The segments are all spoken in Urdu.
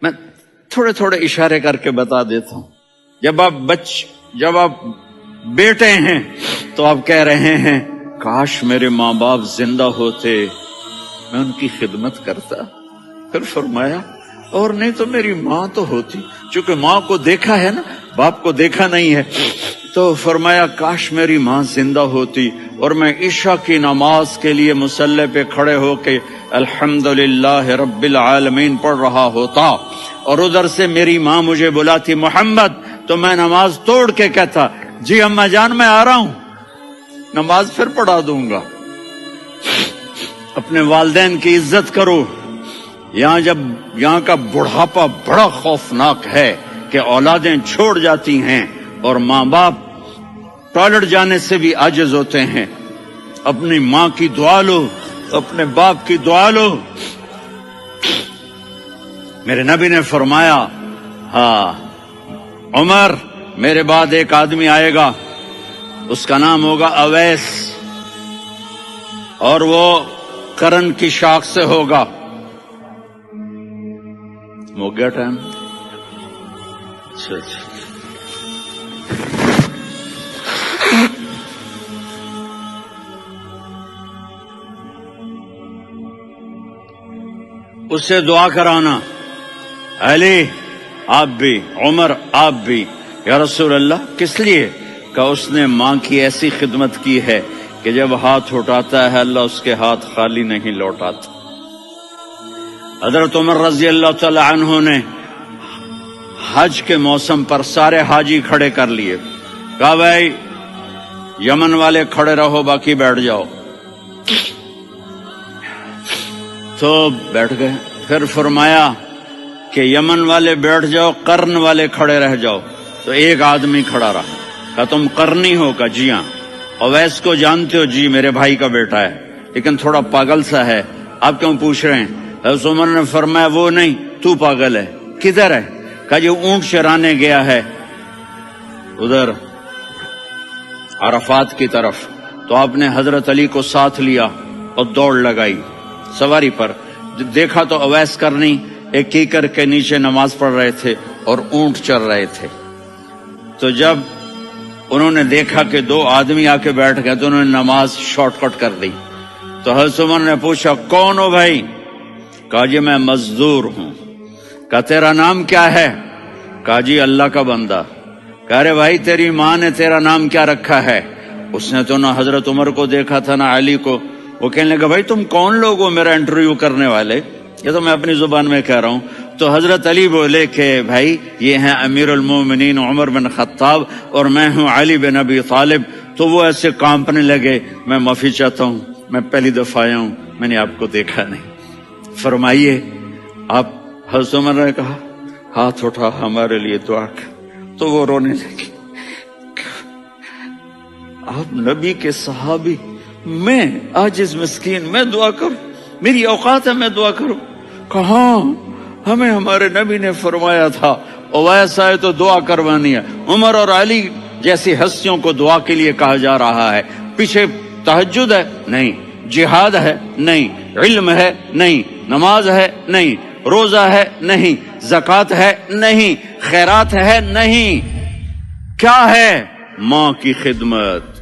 میں تھوڑے تھوڑے اشارے کر کے بتا دیتا ہوں. جب آپ بیٹے ہیں تو آپ کہہ رہے ہیں کاش میرے ماں باپ زندہ ہوتے، میں ان کی خدمت کرتا. پھر فرمایا اور نہیں تو میری ماں تو ہوتی. چونکہ ماں کو دیکھا ہے نا، باپ کو دیکھا نہیں ہے، تو فرمایا کاش میری ماں زندہ ہوتی اور میں عشاء کی نماز کے لیے مصلی پہ کھڑے ہو کے الحمدللہ رب العالمین پڑھ رہا ہوتا، اور ادھر سے میری ماں مجھے بلاتی محمد، تو میں نماز توڑ کے کہتا جی اماں جان میں آ رہا ہوں، نماز پھر پڑھا دوں گا. اپنے والدین کی عزت کرو. یہاں کا بڑھاپا بڑا خوفناک ہے کہ اولادیں چھوڑ جاتی ہیں اور ماں باپ ٹوائلٹ جانے سے بھی عاجز ہوتے ہیں. اپنی ماں کی دعا لو، اپنے باپ کی دعا لو. میرے نبی نے فرمایا ہاں عمر میرے بعد ایک آدمی آئے گا، اس کا نام ہوگا اویس، اور وہ کرن کی شاخ سے ہوگا. ہو گیا ٹائم؟ اچھا. اس سے دعا کرانا، علی آپ بھی، عمر آپ بھی. یا رسول اللہ کس لیے؟ کہ اس نے ماں کی ایسی خدمت کی ہے کہ جب ہاتھ اٹھاتا ہے اللہ اس کے ہاتھ خالی نہیں لوٹاتا. حضرت عمر رضی اللہ تعالی عنہ نے حج کے موسم پر سارے حاجی کھڑے کر لیے، کہا بھائی یمن والے کھڑے رہو باقی بیٹھ جاؤ. تو بیٹھ گئے. پھر فرمایا کہ یمن والے بیٹھ جاؤ، قرن والے کھڑے رہ جاؤ. تو ایک آدمی کھڑا رہا. کہا تم قرنی ہو؟ کہا جی ہاں. اویس کو جانتے ہو؟ جی میرے بھائی کا بیٹا ہے لیکن تھوڑا پاگل سا ہے، آپ کیوں پوچھ رہے ہیں؟ حضرت عمر نے فرمایا وہ نہیں، تو پاگل ہے. کدھر ہے؟ کہا جی اونٹ چرانے گیا ہے ادھر عرفات کی طرف. تو آپ نے حضرت علی کو ساتھ لیا اور دوڑ لگائی سواری پر. دیکھا تو اویس کرنی ایک کیکر کے نیچے نماز پڑھ رہے تھے اور اونٹ چر رہے تھے. تو جب انہوں نے دیکھا کہ دو آدمی آ کے بیٹھ گئے تو انہوں نے نماز شارٹ کٹ کر دی. تو حضرت عمر نے پوچھا کون ہو بھائی؟ کہا جی میں مزدور ہوں. کہا تیرا نام کیا ہے؟ کہا جی اللہ کا بندہ. کہا ارے بھائی تیری ماں نے تیرا نام کیا رکھا ہے؟ اس نے تو نہ حضرت عمر کو دیکھا تھا نہ علی کو. وہ کہنے لگا بھائی تم کون لوگ ہو میرا انٹرویو کرنے والے؟ یہ تو میں اپنی زبان میں کہہ رہا ہوں. تو حضرت علی بولے کہ بھائی یہ ہیں امیر المومنین عمر بن خطاب اور میں ہوں علی بن ابی طالب. تو وہ ایسے کانپنے لگے. میں معافی چاہتا ہوں، میں پہلی دفعہ آیا ہوں، میں نے آپ کو دیکھا نہیں. فرمائیے آپ. حضرت عمر نے کہا ہاتھ اٹھا ہمارے لیے دعا کر. تو وہ رونے لگے. آپ نبی کے صحابی، میں عاجز مسکین، میں دعا کروں؟ میری اوقات ہے میں دعا کروں؟ کہاں؟ ہمیں ہمارے نبی نے فرمایا تھا اویس آئے تو دعا کروانی ہے. عمر اور علی جیسی ہستیوں کو دعا کے لیے کہا جا رہا ہے. پیچھے تہجد ہے؟ نہیں. جہاد ہے؟ نہیں. علم ہے؟ نہیں. نماز ہے؟ نہیں. روزہ ہے؟ نہیں. زکوٰۃ ہے؟ نہیں. خیرات ہے؟ نہیں. کیا ہے؟ ماں کی خدمت،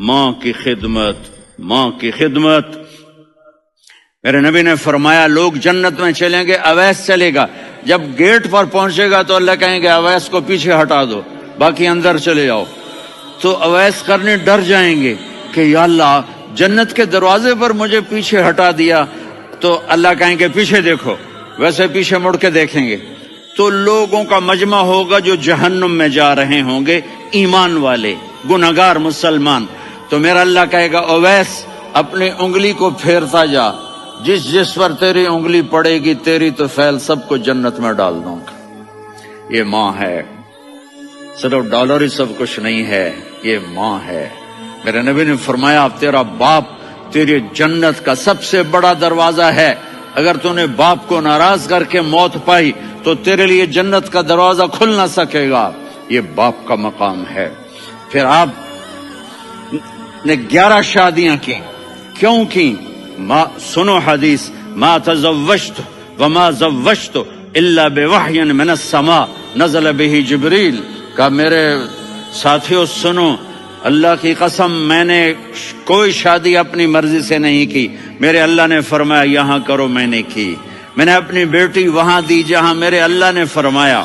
ماں کی خدمت، ماں کی خدمت. میرے نبی نے فرمایا لوگ جنت میں چلیں گے، اویس چلے گا. جب گیٹ پر پہنچے گا تو اللہ کہیں گے اویس کو پیچھے ہٹا دو، باقی اندر چلے جاؤ. تو اویس کرنے ڈر جائیں گے کہ یا اللہ جنت کے دروازے پر مجھے پیچھے ہٹا دیا. تو اللہ کہیں گے پیچھے دیکھو، ویسے پیچھے مڑ کے دیکھیں گے تو لوگوں کا مجمع ہوگا جو جہنم میں جا رہے ہوں گے، ایمان والے، گنہگار مسلمان. تو میرا اللہ کہے گا اویس اپنی انگلی کو پھیرتا جا، جس پر تیری انگلی پڑے گی تیری تو فیل سب کو جنت میں ڈال دوں گا. یہ ماں ہے، صرف ڈالر ہی سب کچھ نہیں ہے، یہ ماں ہے. میرے نبی نے فرمایا اب تیرا باپ تیری جنت کا سب سے بڑا دروازہ ہے. اگر تو نے باپ کو ناراض کر کے موت پائی تو تیرے لیے جنت کا دروازہ کھل نہ سکے گا. یہ باپ کا مقام ہے. پھر آپ نے 11 شادیاں کی. کیوں کی؟ سنو حدیث، ما تزوجت وما زوجت الا بوحی من السماء نزل به جبریل. کہا میرے ساتھیوں سنو، اللہ کی قسم میں نے کوئی شادی اپنی مرضی سے نہیں کی، میرے اللہ نے فرمایا یہاں کرو، میں نے کی. میں نے اپنی بیٹی وہاں دی جہاں میرے اللہ نے فرمایا.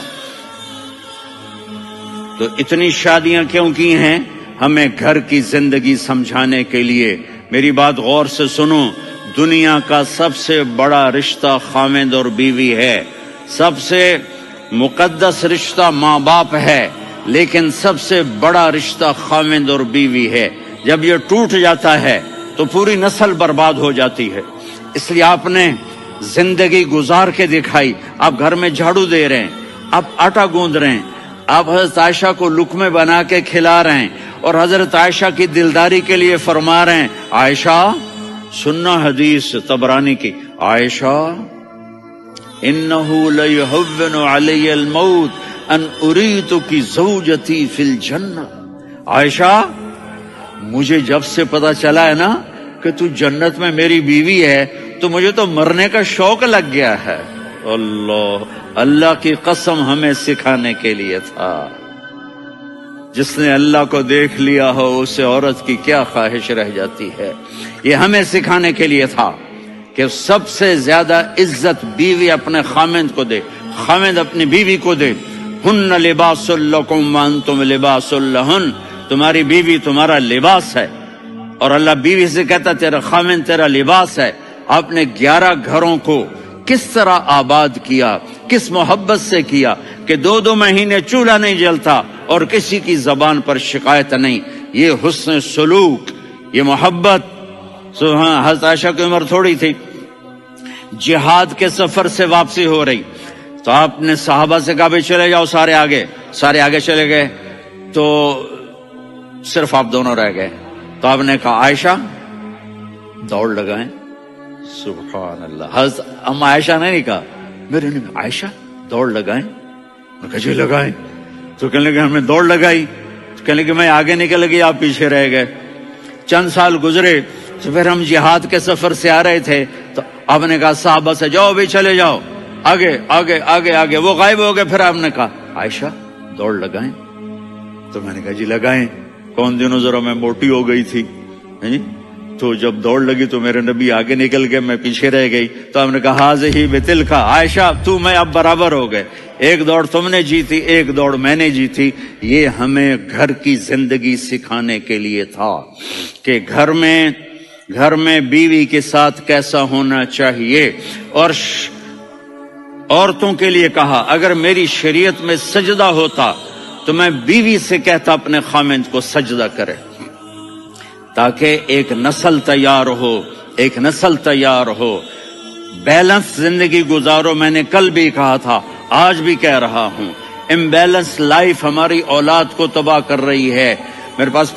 تو اتنی شادیاں کیوں کی ہیں؟ ہمیں گھر کی زندگی سمجھانے کے لیے. میری بات غور سے سنو، دنیا کا سب سے بڑا رشتہ خاوند اور بیوی ہے، سب سے مقدس رشتہ ماں باپ ہے، لیکن سب سے بڑا رشتہ خاوند اور بیوی ہے. جب یہ ٹوٹ جاتا ہے تو پوری نسل برباد ہو جاتی ہے. اس لیے آپ نے زندگی گزار کے دکھائی. آپ گھر میں جھاڑو دے رہے ہیں، آپ آٹا گوندھ رہے ہیں، آپ حضرت عائشہ کو لقمے بنا کے کھلا رہے ہیں، اور حضرت عائشہ کی دلداری کے لیے فرما رہے ہیں عائشہ سننا حدیث طبرانی کی، عائشہ انہو لیہون علی الموت ان اریتکی زوجتی فی الجنہ. عائشہ مجھے جب سے پتا چلا ہے نا کہ تو جنت میں میری بیوی ہے تو مجھے تو مرنے کا شوق لگ گیا ہے. اللہ کی قسم ہمیں سکھانے کے لیے تھا. جس نے اللہ کو دیکھ لیا ہو اسے عورت کی کیا خواہش رہ جاتی ہے. یہ ہمیں سکھانے کے لیے تھا کہ سب سے زیادہ عزت بیوی اپنے خاوند کو دے، خاوند اپنی بیوی کو دے. ہن لباس لکم وانتم لباس لہن، تمہاری بیوی تمہارا لباس ہے. اور اللہ بیوی سے کہتا تیرا خاوند تیرا لباس ہے. آپ نے 11 گھروں کو کس طرح آباد کیا، کس محبت سے کیا کہ 2 مہینے چولہا نہیں جلتا اور کسی کی زبان پر شکایت نہیں. یہ حسن سلوک، یہ محبت. حضرت عائشہ کی عمر تھوڑی تھی، جہاد کے سفر سے واپسی ہو رہی تو آپ نے صحابہ سے کہا بھی چلے جاؤ سارے آگے چلے گئے تو صرف آپ دونوں رہ گئے. تو آپ نے کہا عائشہ دوڑ لگائیں. سبحان اللہ. حضرت اما عائشہ نے نہیں کہا، میرے نے عائشہ دوڑ لگائیں. میں کہا جی لگائیں. تو کہنے لگے ہم نے دوڑ لگائی. تو کہنے لگے میں آگے نکل گئی، آپ پیچھے رہ گئے. چند سال گزرے تو پھر ہم جہاد کے سفر سے آ رہے تھے تو آپ نے کہا صحابہ سے جاؤ بھی چلے جاؤ آگے آگے آگے آگے. وہ غائب ہو گئے. پھر آپ نے کہا عائشہ دوڑ لگائیں. تو میں نے کہا جی لگائیں. کون دنوں ذرا میں موٹی ہو گئی تھی، تو جب دوڑ لگی تو میرے نبی آگے نکل گئے، میں پیچھے رہ گئی. تو ہم نے کہا ہاذہ بتلک، عائشہ تو میں اب برابر ہو گئے، ایک دوڑ تم نے جیتی ایک دوڑ میں نے جیتی. یہ ہمیں گھر کی زندگی سکھانے کے لیے تھا کہ گھر میں بیوی کے ساتھ کیسا ہونا چاہیے. اور عورتوں کے لیے کہا اگر میری شریعت میں سجدہ ہوتا تو میں بیوی سے کہتا اپنے خاوند کو سجدہ کرے، تاکہ ایک نسل تیار ہو. بیلنس زندگی گزارو. میں نے کل بھی کہا تھا، آج بھی کہہ رہا ہوں، امبیلنس لائف ہماری اولاد کو تباہ کر رہی ہے. میرے پاس